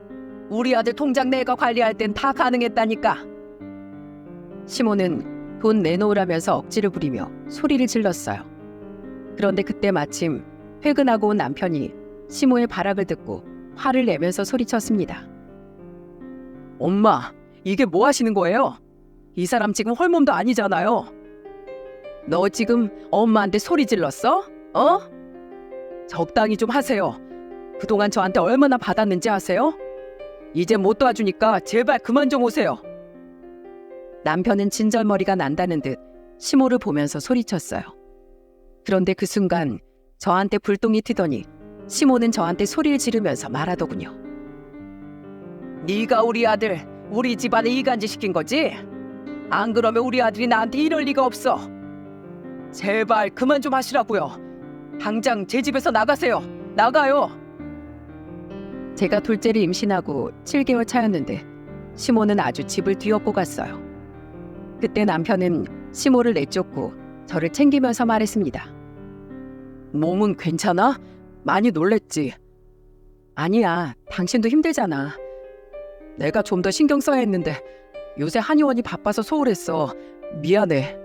우리 아들 통장 내가 관리할 땐 다 가능했다니까. 시모는 돈 내놓으라면서 억지를 부리며 소리를 질렀어요. 그런데 그때 마침 퇴근하고 온 남편이 시모의 발악을 듣고 화를 내면서 소리쳤습니다. 엄마, 이게 뭐 하시는 거예요? 이 사람 지금 헐몸도 아니잖아요. 너 지금 엄마한테 소리 질렀어? 어? 적당히 좀 하세요. 그동안 저한테 얼마나 받았는지 아세요? 이제 못 도와주니까 제발 그만 좀 오세요. 남편은 진절머리가 난다는 듯 시모를 보면서 소리쳤어요. 그런데 그 순간 저한테 불똥이 튀더니 시모는 저한테 소리를 지르면서 말하더군요. 네가 우리 아들, 우리 집안에 이간질 시킨 거지? 안 그러면 우리 아들이 나한테 이럴 리가 없어. 제발 그만 좀 하시라고요. 당장 제 집에서 나가세요. 나가요. 제가 둘째를 임신하고 7개월 차였는데 시모는 아주 집을 뒤엎고 갔어요. 그때 남편은 시모를 내쫓고 저를 챙기면서 말했습니다. 몸은 괜찮아? 많이 놀랬지? 아니야, 당신도 힘들잖아. 내가 좀 더 신경 써야 했는데 요새 한의원이 바빠서 소홀했어. 미안해.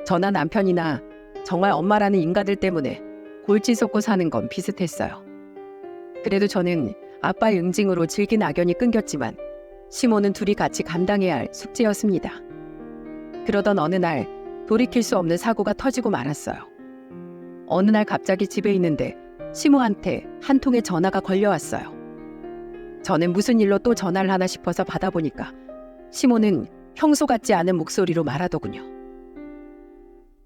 저나 남편이나 정말 엄마라는 인간들 때문에 골치 썩고 사는 건 비슷했어요. 그래도 저는 아빠의 응징으로 질긴 악연이 끊겼지만 시모는 둘이 같이 감당해야 할 숙제였습니다. 그러던 어느 날 돌이킬 수 없는 사고가 터지고 말았어요. 어느 날 갑자기 집에 있는데 시모한테 한 통의 전화가 걸려왔어요. 저는 무슨 일로 또 전화를 하나 싶어서 받아보니까 시모는 평소 같지 않은 목소리로 말하더군요.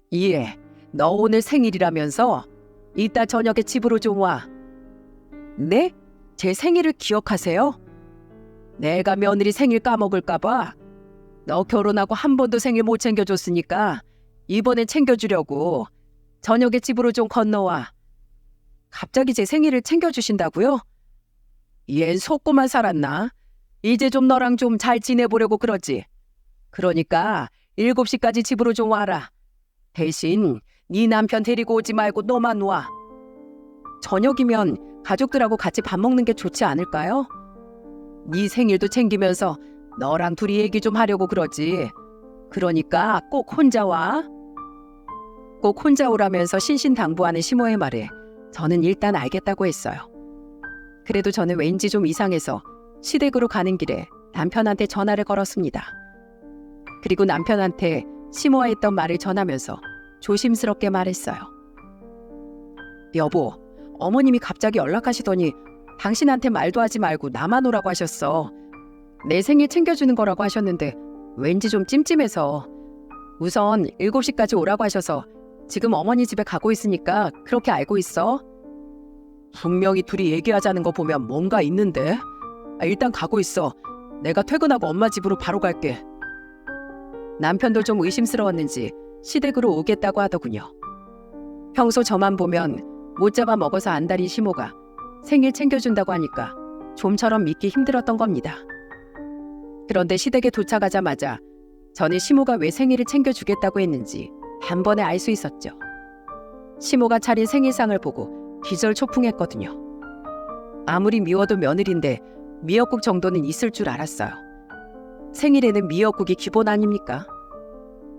이해, 너 오늘 생일이라면서? 이따 저녁에 집으로 좀 와. 네? 제 생일을 기억하세요? 내가 며느리 생일 까먹을까 봐. 너 결혼하고 한 번도 생일 못 챙겨줬으니까 이번엔 챙겨주려고. 저녁에 집으로 좀 건너와. 갑자기 제 생일을 챙겨주신다고요? 얜 속고만 살았나? 이제 좀 너랑 좀 잘 지내보려고 그러지. 그러니까 7시까지 집으로 좀 와라. 대신 네 남편 데리고 오지 말고 너만 와. 저녁이면 가족들하고 같이 밥 먹는 게 좋지 않을까요? 네 생일도 챙기면서 너랑 둘이 얘기 좀 하려고 그러지. 그러니까 꼭 혼자 와. 꼭 혼자 오라면서 신신당부하는 시모의 말에 저는 일단 알겠다고 했어요. 그래도 저는 왠지 좀 이상해서 시댁으로 가는 길에 남편한테 전화를 걸었습니다. 그리고 남편한테 시모와 했던 말을 전하면서 조심스럽게 말했어요. 여보, 어머님이 갑자기 연락하시더니 당신한테 말도 하지 말고 나만 오라고 하셨어. 내 생일 챙겨주는 거라고 하셨는데 왠지 좀 찜찜해서. 우선 7시까지 오라고 하셔서 지금 어머니 집에 가고 있으니까 그렇게 알고 있어. 분명히 둘이 얘기하자는 거 보면 뭔가 있는데. 일단 가고 있어. 내가 퇴근하고 엄마 집으로 바로 갈게. 남편도 좀 의심스러웠는지 시댁으로 오겠다고 하더군요. 평소 저만 보면 못 잡아 먹어서 안달인 시모가 생일 챙겨준다고 하니까 좀처럼 믿기 힘들었던 겁니다. 그런데 시댁에 도착하자마자 저는 시모가 왜 생일을 챙겨주겠다고 했는지 단번에 알 수 있었죠. 시모가 차린 생일상을 보고 기절초풍했거든요. 아무리 미워도 며느리인데 미역국 정도는 있을 줄 알았어요. 생일에는 미역국이 기본 아닙니까?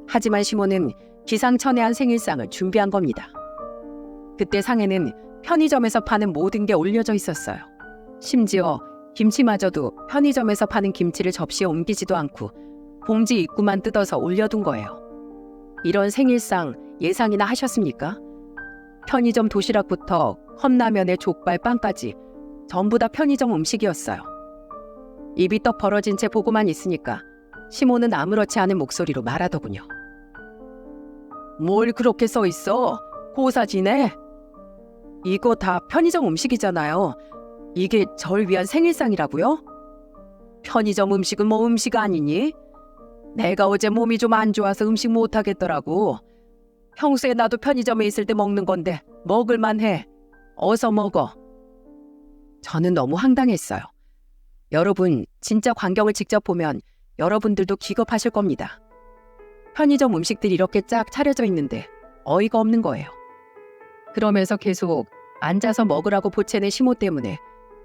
하지만 시모는 기상천외한 생일상을 준비한 겁니다. 그때 상에는 편의점에서 파는 모든 게 올려져 있었어요. 심지어 김치마저도 편의점에서 파는 김치를 접시에 옮기지도 않고 봉지 입구만 뜯어서 올려둔 거예요. 이런 생일상 예상이나 하셨습니까? 편의점 도시락부터 컵라면에 족발, 빵까지 전부 다 편의점 음식이었어요. 입이 떡 벌어진 채 보고만 있으니까 시모는 아무렇지 않은 목소리로 말하더군요. 뭘 그렇게 써 있어? 고사지네? 이거 다 편의점 음식이잖아요. 이게 절 위한 생일상이라고요? 편의점 음식은 뭐 음식 아니니? 내가 어제 몸이 좀 안 좋아서 음식 못 하겠더라고. 평소에 나도 편의점에 있을 때 먹는 건데 먹을만 해. 어서 먹어. 저는 너무 황당했어요. 여러분, 진짜 광경을 직접 보면 여러분들도 기겁하실 겁니다. 편의점 음식들이 이렇게 쫙 차려져 있는데 어이가 없는 거예요. 그러면서 계속 앉아서 먹으라고 보채는 시모 때문에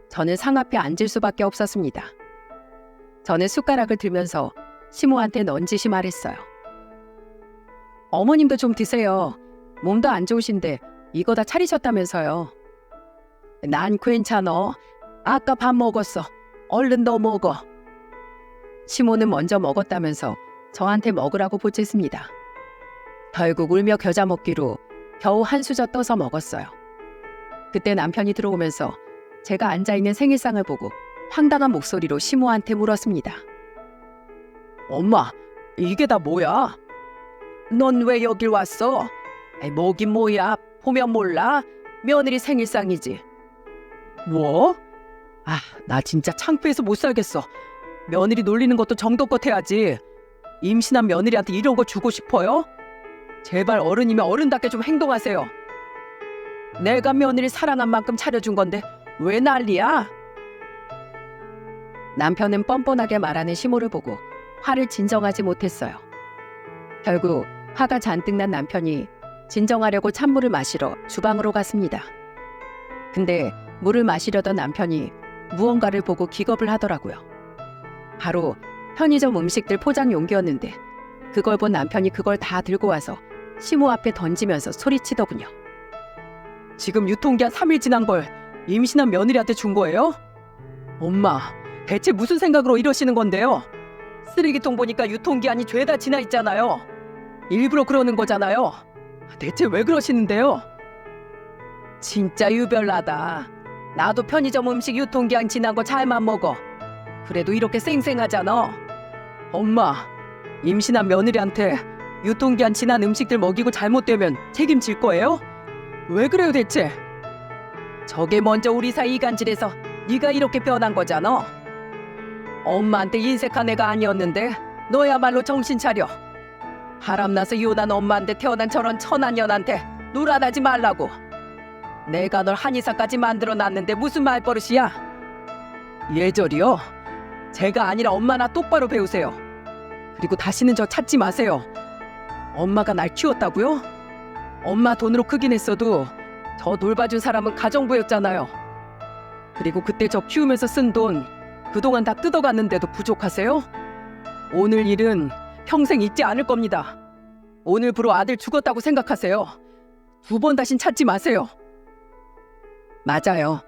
저는 상 앞에 앉을 수밖에 없었습니다. 저는 숟가락을 들면서 시모한테 넌지시 말했어요. 어머님도 좀 드세요. 몸도 안 좋으신데 이거 다 차리셨다면서요. 난 괜찮어. 아까 밥 먹었어. 얼른 너 먹어. 시모는 먼저 먹었다면서 저한테 먹으라고 보챘습니다. 결국 울며 겨자 먹기로 겨우 한 수저 떠서 먹었어요. 그때 남편이 들어오면서 제가 앉아있는 생일상을 보고 황당한 목소리로 시모한테 물었습니다. 엄마, 이게 다 뭐야? 넌 왜 여길 왔어? 뭐긴 뭐야, 보면 몰라? 며느리 생일상이지. 뭐? 나 진짜 창피해서 못 살겠어. 며느리 놀리는 것도 정도껏 해야지. 임신한 며느리한테 이런 거 주고 싶어요? 제발 어른이면 어른답게 좀 행동하세요. 내가 며느리 사랑한 만큼 차려준 건데 왜 난리야? 남편은 뻔뻔하게 말하는 시모를 보고 화를 진정하지 못했어요. 결국 화가 잔뜩 난 남편이 진정하려고 찬물을 마시러 주방으로 갔습니다. 근데 물을 마시려던 남편이 무언가를 보고 기겁을 하더라고요. 바로 편의점 음식들 포장 용기였는데 그걸 본 남편이 그걸 다 들고 와서 시모 앞에 던지면서 소리치더군요. 지금 유통기한 3일 지난 걸 임신한 며느리한테 준 거예요? 엄마, 대체 무슨 생각으로 이러시는 건데요? 쓰레기통 보니까 유통기한이 죄다 지나 있잖아요. 일부러 그러는 거잖아요. 대체 왜 그러시는데요? 진짜 유별나다. 나도 편의점 음식 유통기한 지난 거 잘만 먹어. 그래도 이렇게 쌩쌩하잖아. 엄마, 임신한 며느리한테 유통기한 지난 음식들 먹이고 잘못되면 책임질 거예요? 왜 그래요 대체? 저게 먼저 우리 사이 이간질해서 네가 이렇게 변한 거잖아. 엄마한테 인색한 애가 아니었는데 너야말로 정신 차려. 바람나서 이혼한 엄마한테 태어난 저런 천한년한테 놀아나지 말라고. 내가 널 한의사까지 만들어놨는데 무슨 말버릇이야? 예절이요? 제가 아니라 엄마나 똑바로 배우세요. 그리고 다시는 저 찾지 마세요. 엄마가 날 키웠다고요? 엄마 돈으로 크긴 했어도 저 놀봐준 사람은 가정부였잖아요. 그리고 그때 저 키우면서 쓴 돈 그동안 다 뜯어갔는데도 부족하세요? 오늘 일은 평생 잊지 않을 겁니다. 오늘부로 아들 죽었다고 생각하세요. 2번 다신 찾지 마세요. 맞아요.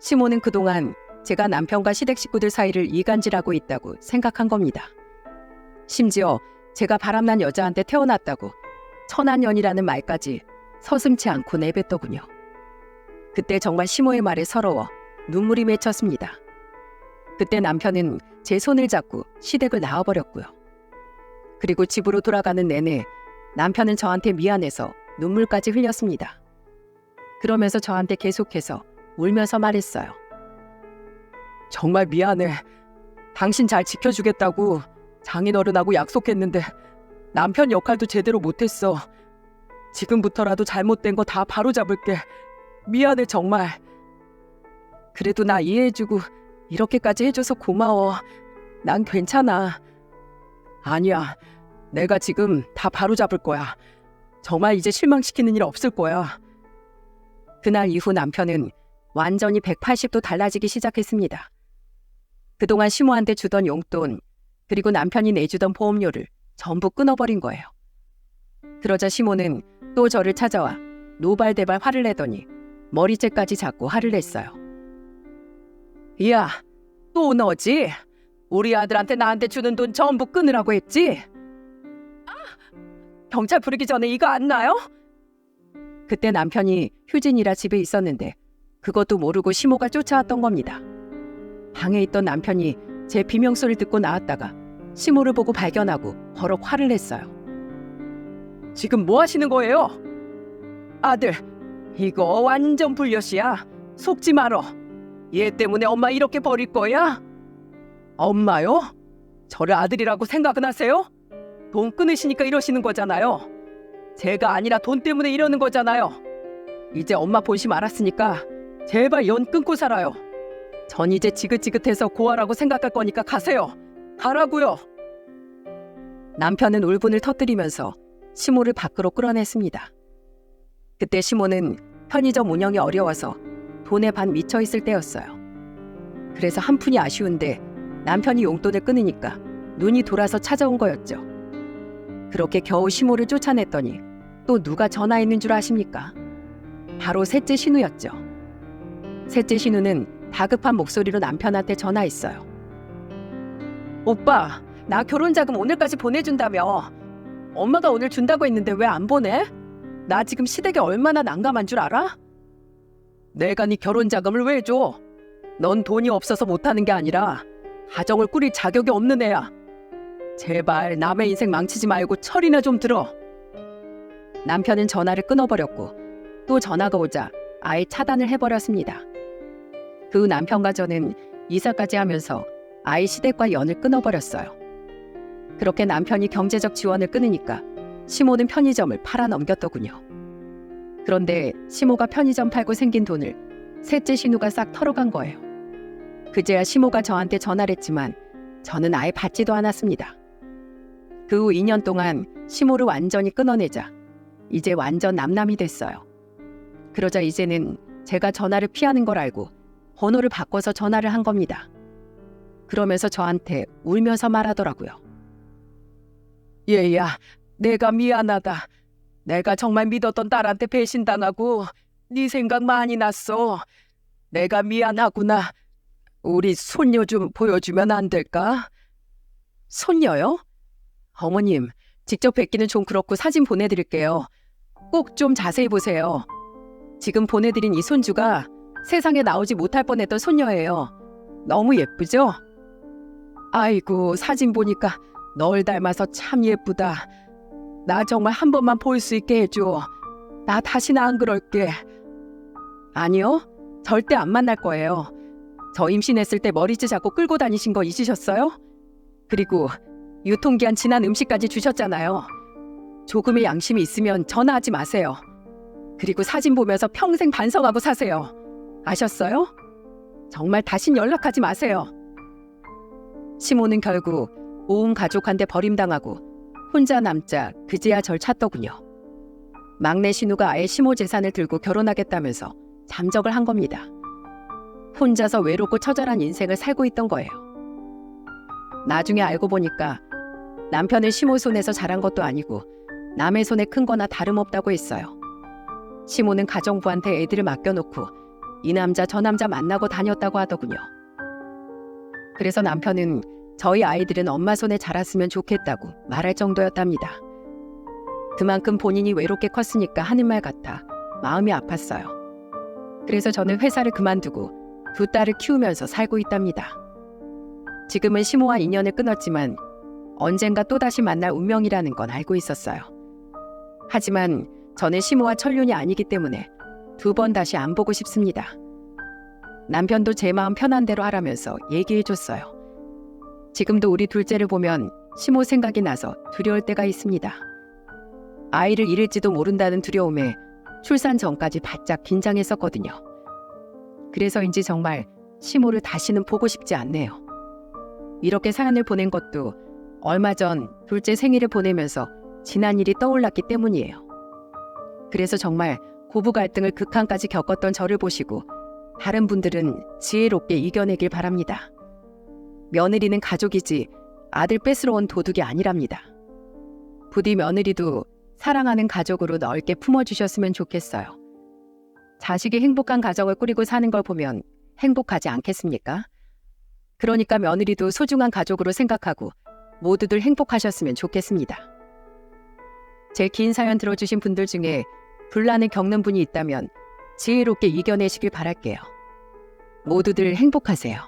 시모는 그동안 제가 남편과 시댁 식구들 사이를 이간질하고 있다고 생각한 겁니다. 심지어 제가 바람난 여자한테 태어났다고 천한년이라는 말까지 서슴지 않고 내뱉더군요. 그때 정말 시모의 말에 서러워 눈물이 맺혔습니다. 그때 남편은 제 손을 잡고 시댁을 나와버렸고요. 그리고 집으로 돌아가는 내내 남편은 저한테 미안해서 눈물까지 흘렸습니다. 그러면서 저한테 계속해서 울면서 말했어요. 정말 미안해. 당신 잘 지켜주겠다고 장인어른하고 약속했는데 남편 역할도 제대로 못했어. 지금부터라도 잘못된 거 다 바로잡을게. 미안해 정말. 그래도 나 이해해주고 이렇게까지 해줘서 고마워. 난 괜찮아. 아니야. 내가 지금 다 바로잡을 거야. 정말 이제 실망시키는 일 없을 거야. 그날 이후 남편은 완전히 180도 달라지기 시작했습니다. 그동안 시모한테 주던 용돈, 그리고 남편이 내주던 보험료를 전부 끊어버린 거예요. 그러자 시모는 또 저를 찾아와 노발대발 화를 내더니 머리채까지 잡고 화를 냈어요. 야, 또 너지? 우리 아들한테 나한테 주는 돈 전부 끊으라고 했지? 경찰 부르기 전에 이거 안 나요? 그때 남편이 휴진이라 집에 있었는데 그것도 모르고 시모가 쫓아왔던 겁니다. 방에 있던 남편이 제 비명소리를 듣고 나왔다가 시모를 보고 발견하고 버럭 화를 냈어요. 지금 뭐 하시는 거예요? 아들, 이거 완전 불려시야. 속지 말어. 얘 때문에 엄마 이렇게 버릴 거야? 엄마요? 저를 아들이라고 생각은 하세요? 돈 끊으시니까 이러시는 거잖아요. 제가 아니라 돈 때문에 이러는 거잖아요. 이제 엄마 본심 알았으니까 제발 연 끊고 살아요. 전 이제 지긋지긋해서 고아라고 생각할 거니까 가세요. 가라고요. 남편은 울분을 터뜨리면서 시모를 밖으로 끌어냈습니다. 그때 시모는 편의점 운영이 어려워서 돈에 반 미쳐 있을 때였어요. 그래서 한푼이 아쉬운데 남편이 용돈을 끊으니까 눈이 돌아서 찾아온 거였죠. 그렇게 겨우 시모를 쫓아냈더니 또 누가 전화했는 줄 아십니까? 바로 셋째 신우였죠. 셋째 신우는 다급한 목소리로 남편한테 전화했어요. 오빠, 나 결혼자금 오늘까지 보내준다며. 엄마가 오늘 준다고 했는데 왜 안 보내? 나 지금 시댁에 얼마나 난감한 줄 알아? 내가 네 결혼자금을 왜 줘? 넌 돈이 없어서 못하는 게 아니라 가정을 꾸릴 자격이 없는 애야. 제발 남의 인생 망치지 말고 철이나 좀 들어. 남편은 전화를 끊어버렸고 또 전화가 오자 아예 차단을 해버렸습니다. 그 후 남편과 저는 이사까지 하면서 아이 시댁과 연을 끊어버렸어요. 그렇게 남편이 경제적 지원을 끊으니까 시모는 편의점을 팔아넘겼더군요. 그런데 시모가 편의점 팔고 생긴 돈을 셋째 신우가 싹 털어간 거예요. 그제야 시모가 저한테 전화를 했지만 저는 아예 받지도 않았습니다. 그 후 2년 동안 시모를 완전히 끊어내자 이제 완전 남남이 됐어요. 그러자 이제는 제가 전화를 피하는 걸 알고 번호를 바꿔서 전화를 한 겁니다. 그러면서 저한테 울면서 말하더라고요. 얘야, 내가 미안하다. 내가 정말 믿었던 딸한테 배신당하고 네 생각 많이 났어. 내가 미안하구나. 우리 손녀 좀 보여주면 안 될까? 손녀요? 어머님, 직접 뵙기는 좀 그렇고 사진 보내드릴게요. 꼭 좀 자세히 보세요. 지금 보내드린 이 손주가 세상에 나오지 못할 뻔했던 손녀예요. 너무 예쁘죠? 아이고, 사진 보니까 널 닮아서 참 예쁘다. 나 정말 한 번만 볼 수 있게 해줘. 나 다시는 안 그럴게. 아니요, 절대 안 만날 거예요. 저 임신했을 때 머리채 잡고 끌고 다니신 거 잊으셨어요? 그리고 유통기한 지난 음식까지 주셨잖아요. 조금의 양심이 있으면 전화하지 마세요. 그리고 사진 보면서 평생 반성하고 사세요. 아셨어요? 정말 다신 연락하지 마세요. 시모는 결국 온 가족한테 버림당하고 혼자 남자 그제야 절 찾더군요. 막내 신우가 아예 시모 재산을 들고 결혼하겠다면서 잠적을 한 겁니다. 혼자서 외롭고 처절한 인생을 살고 있던 거예요. 나중에 알고 보니까 남편을 시모 손에서 자란 것도 아니고 남의 손에 큰 거나 다름없다고 했어요. 시모는 가정부한테 애들을 맡겨놓고 이 남자 저 남자 만나고 다녔다고 하더군요. 그래서 남편은 저희 아이들은 엄마 손에 자랐으면 좋겠다고 말할 정도였답니다. 그만큼 본인이 외롭게 컸으니까 하는 말 같아 마음이 아팠어요. 그래서 저는 회사를 그만두고 두 딸을 키우면서 살고 있답니다. 지금은 시모와 인연을 끊었지만 언젠가 또다시 만날 운명이라는 건 알고 있었어요. 하지만 저는 시모와 천륜이 아니기 때문에 두 번 다시 안 보고 싶습니다. 남편도 제 마음 편한 대로 하라면서 얘기해줬어요. 지금도 우리 둘째를 보면 시모 생각이 나서 두려울 때가 있습니다. 아이를 잃을지도 모른다는 두려움에 출산 전까지 바짝 긴장했었거든요. 그래서인지 정말 시모를 다시는 보고 싶지 않네요. 이렇게 사연을 보낸 것도 얼마 전 둘째 생일을 보내면서 지난 일이 떠올랐기 때문이에요. 그래서 정말 고부 갈등을 극한까지 겪었던 저를 보시고 다른 분들은 지혜롭게 이겨내길 바랍니다. 며느리는 가족이지 아들 뺏으러 온 도둑이 아니랍니다. 부디 며느리도 사랑하는 가족으로 넓게 품어주셨으면 좋겠어요. 자식이 행복한 가정을 꾸리고 사는 걸 보면 행복하지 않겠습니까? 그러니까 며느리도 소중한 가족으로 생각하고 모두들 행복하셨으면 좋겠습니다. 제 긴 사연 들어주신 분들 중에 분란을 겪는 분이 있다면 지혜롭게 이겨내시길 바랄게요. 모두들 행복하세요.